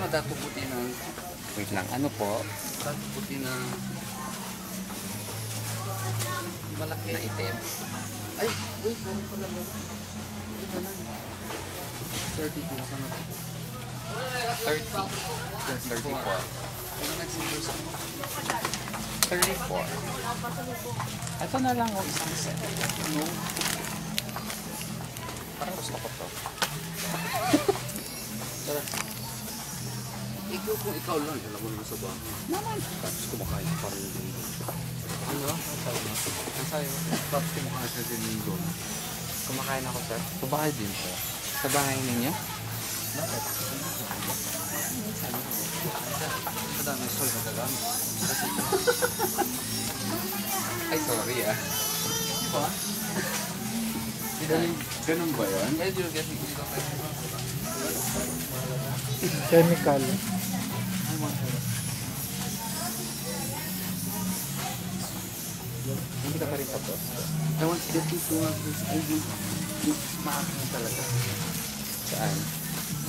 dato puti na. Wait lang, ano po? Dato puti na. Malaki. Na itim. Ay, wait, meron pala mo. Ito na. 30 po. Sana po. 30. 34. Ano nagsindo sa mo? 34. Ito na lang o isang set. No. Parang gusto ko to. Tara. Ikaw kung ikaw lang, alam mo naman sa bahay. Naman. Tapos kumakain pa rin din doon. Ano? Ang sayo. Tapos kumakain ka din doon. Kumakain ako, sir. Sa bahay din po. Sa bahay ninyo? Bakit? Sa dami, sorry, nagagamit. Ay, sorry ah. Di ba? Ganun ba yun? Eh, di ba kasi dito kayo? Chemical. Ay, mga Hindi ka pa rin tapos. I want to get into this. Ay, yung makakita talaga. Saan?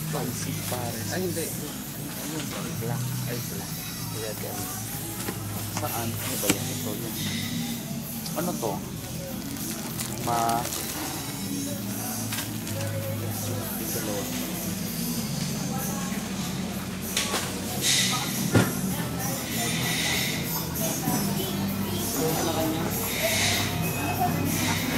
Fancy pares. Ay, hindi. Ayun, Black. ay, black. Kaya yan. Saan? Ano ba yan? Ito yun. Ano to? Ma...